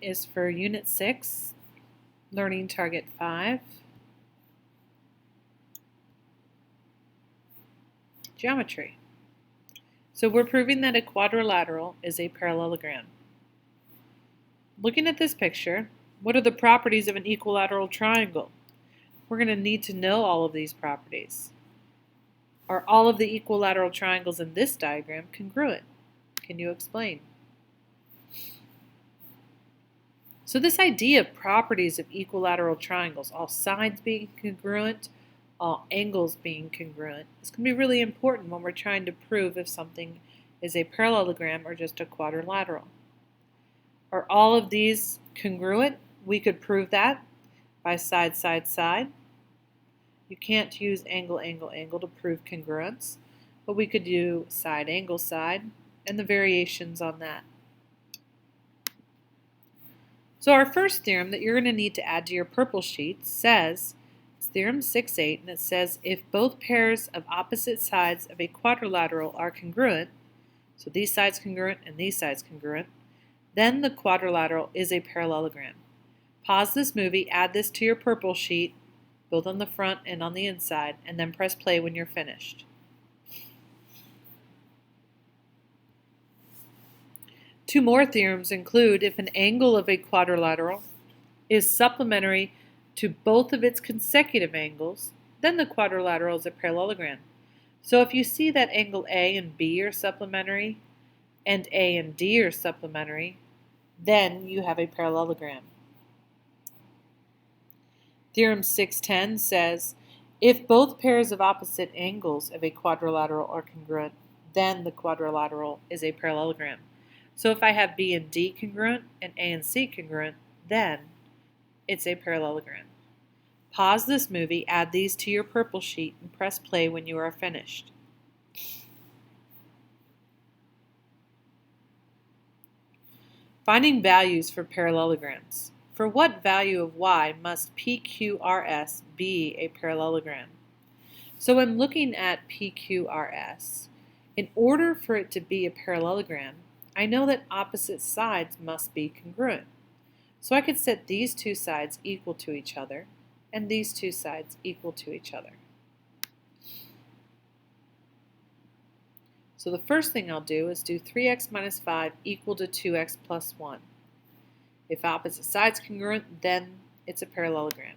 is for Unit 6, Learning Target 5, Geometry. So we're proving that a quadrilateral is a parallelogram. Looking at this picture, what are the properties of an equilateral triangle? We're going to need to know all of these properties. Are all of the equilateral triangles in this diagram congruent? Can you explain? So this idea of properties of equilateral triangles, all sides being congruent, all angles being congruent, is going to be really important when we're trying to prove if something is a parallelogram or just a quadrilateral. Are all of these congruent? We could prove that by side, side, side. You can't use angle, angle, angle to prove congruence, but we could do side, angle, side, and the variations on that. So our first theorem that you're going to need to add to your purple sheet says, it's Theorem 6.8, and it says if both pairs of opposite sides of a quadrilateral are congruent, so these sides congruent and these sides congruent, then the quadrilateral is a parallelogram. Pause this movie, add this to your purple sheet, both on the front and on the inside, and then press play when you're finished. Two more theorems include if an angle of a quadrilateral is supplementary to both of its consecutive angles, then the quadrilateral is a parallelogram. So if you see that angle A and B are supplementary, and A and D are supplementary, then you have a parallelogram. Theorem 6.10 says, if both pairs of opposite angles of a quadrilateral are congruent, then the quadrilateral is a parallelogram. So if I have B and D congruent and A and C congruent, then it's a parallelogram. Pause this movie, add these to your purple sheet, and press play when you are finished. Finding values for parallelograms. For what value of y must PQRS be a parallelogram? So when looking at PQRS, in order for it to be a parallelogram, I know that opposite sides must be congruent. So I could set these two sides equal to each other and these two sides equal to each other. So the first thing I'll do is do 3x minus 5 equal to 2x plus 1. If opposite sides congruent, then it's a parallelogram.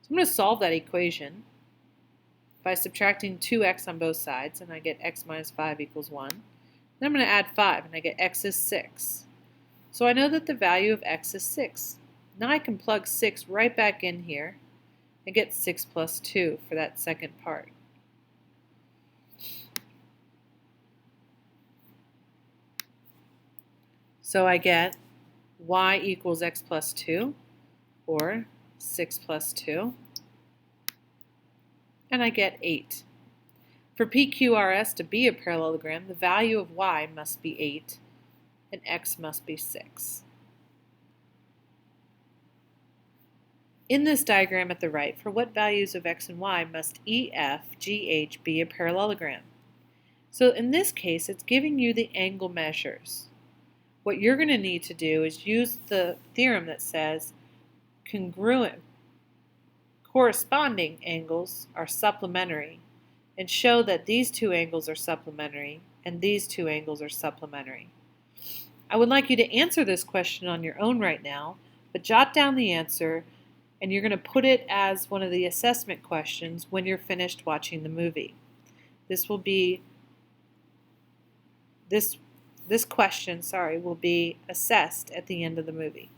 So I'm going to solve that equation by subtracting 2x on both sides, and I get x minus 5 equals 1. Then I'm going to add 5, and I get x is 6. So I know that the value of x is 6. Now I can plug 6 right back in here and get 6 plus 2 for that second part. So I get y equals x plus 2, or 6 plus 2, and I get 8. For PQRS to be a parallelogram, the value of y must be 8, and x must be 6. In this diagram at the right, for what values of x and y must EFGH be a parallelogram? So in this case, it's giving you the angle measures. What you're going to need to do is use the theorem that says congruent corresponding angles are supplementary, and show that these two angles are supplementary and these two angles are supplementary. I would like you to answer this question on your own right now, but jot down the answer, and you're going to put it as one of the assessment questions when you're finished watching the movie. This question will be assessed at the end of the movie.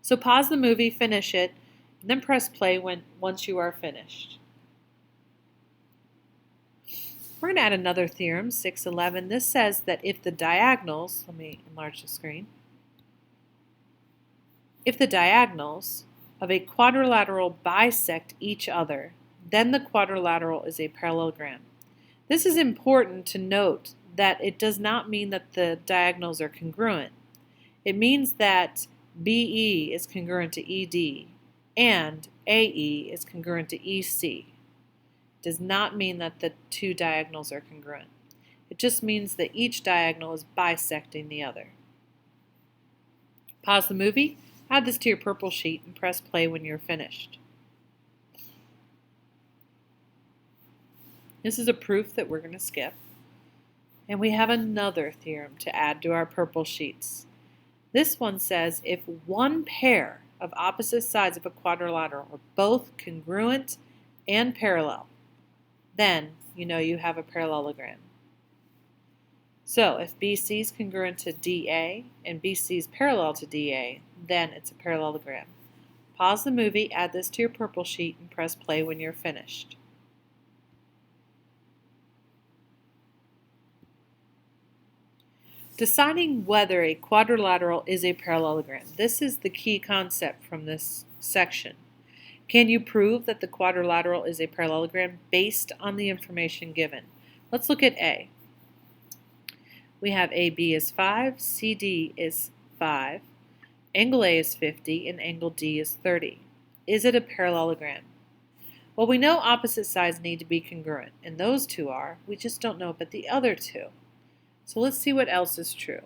So pause the movie, finish it, and then press play once you are finished. We're going to add another theorem, 6.11. This says that if the diagonals, let me enlarge the screen, if the diagonals of a quadrilateral bisect each other, then the quadrilateral is a parallelogram. This is important to note that it does not mean that the diagonals are congruent. It means that BE is congruent to ED and AE is congruent to EC. Does not mean that the two diagonals are congruent. It just means that each diagonal is bisecting the other. Pause the movie, add this to your purple sheet, and press play when you're finished. This is a proof that we're going to skip. And we have another theorem to add to our purple sheets. This one says if one pair of opposite sides of a quadrilateral are both congruent and parallel, then you know you have a parallelogram. So if BC is congruent to DA and BC is parallel to DA, then it's a parallelogram. Pause the movie, add this to your purple sheet, and press play when you're finished. Deciding whether a quadrilateral is a parallelogram. This is the key concept from this section. Can you prove that the quadrilateral is a parallelogram based on the information given? Let's look at A. We have AB is 5, CD is 5, angle A is 50, and angle D is 30. Is it a parallelogram? Well, we know opposite sides need to be congruent, and those two are. We just don't know about the other two. So let's see what else is true.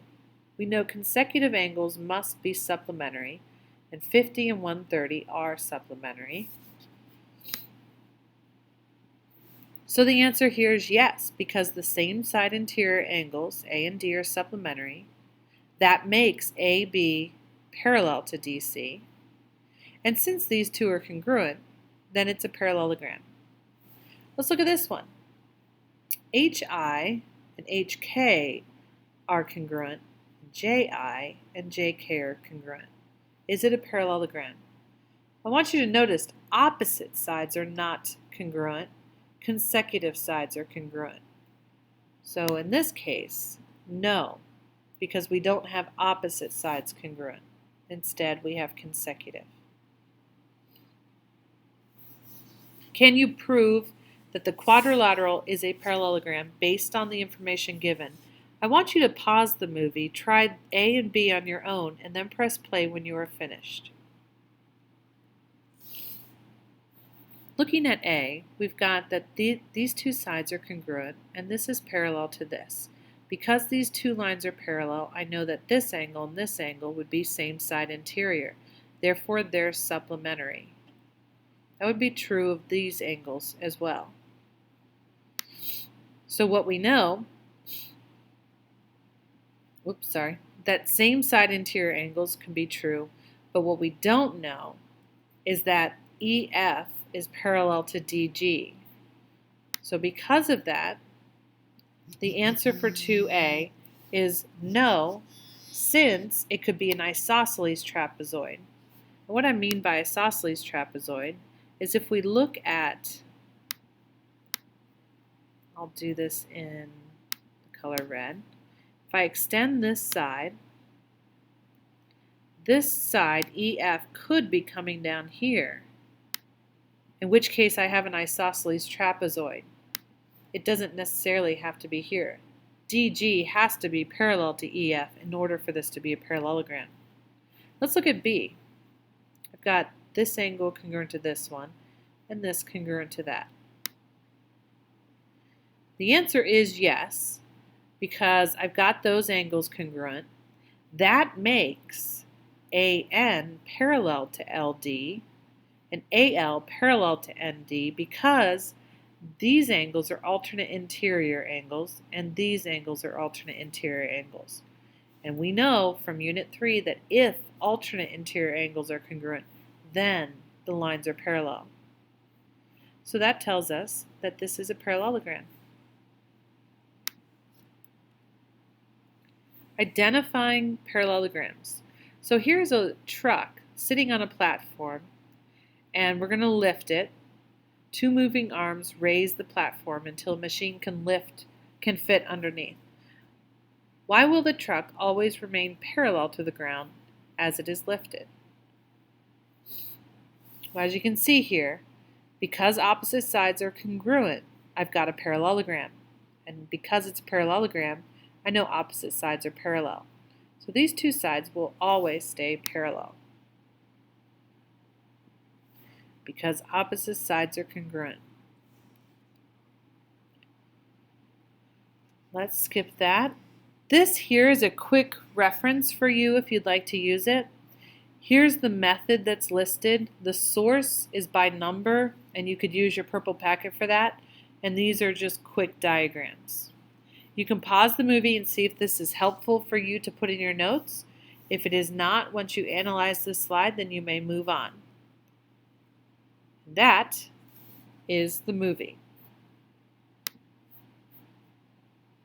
We know consecutive angles must be supplementary, and 50 and 130 are supplementary. So the answer here is yes, because the same side interior angles, A and D, are supplementary. That makes AB parallel to DC. And since these two are congruent, then it's a parallelogram. Let's look at this one. HI and HK are congruent, JI and JK are congruent. Is it a parallelogram? I want you to notice opposite sides are not congruent, consecutive sides are congruent. So in this case, no, because we don't have opposite sides congruent. Instead, we have consecutive. Can you prove that the quadrilateral is a parallelogram based on the information given? I want you to pause the movie, try A and B on your own, and then press play when you are finished. Looking at A, we've got that these two sides are congruent, and this is parallel to this. Because these two lines are parallel, I know that this angle and this angle would be same side interior. Therefore, they're supplementary. That would be true of these angles as well. So what we know, that same side interior angles can be true, but what we don't know is that EF is parallel to DG. So because of that, the answer for 2A is no, since it could be an isosceles trapezoid. And what I mean by isosceles trapezoid is if we look at, I'll do this in the color red. If I extend this side, EF could be coming down here, in which case I have an isosceles trapezoid. It doesn't necessarily have to be here. DG has to be parallel to EF in order for this to be a parallelogram. Let's look at B. I've got this angle congruent to this one, and this congruent to that. The answer is yes, because I've got those angles congruent. That makes AN parallel to LD and AL parallel to ND because these angles are alternate interior angles and these angles are alternate interior angles. And we know from Unit 3 that if alternate interior angles are congruent, then the lines are parallel. So that tells us that this is a parallelogram. Identifying parallelograms. So here's a truck sitting on a platform, and we're going to lift it. Two moving arms raise the platform until a machine can fit underneath. Why will the truck always remain parallel to the ground as it is lifted? Well, as you can see here, because opposite sides are congruent, I've got a parallelogram. And because it's a parallelogram, I know opposite sides are parallel. So these two sides will always stay parallel because opposite sides are congruent. Let's skip that This here is a quick reference for you if you'd like to use it. Here's the method that's listed. The source is by number, and you could use your purple packet for that. And these are just quick diagrams. You can pause the movie and see if this is helpful for you to put in your notes. If it is not, once you analyze this slide, then you may move on. That is the movie.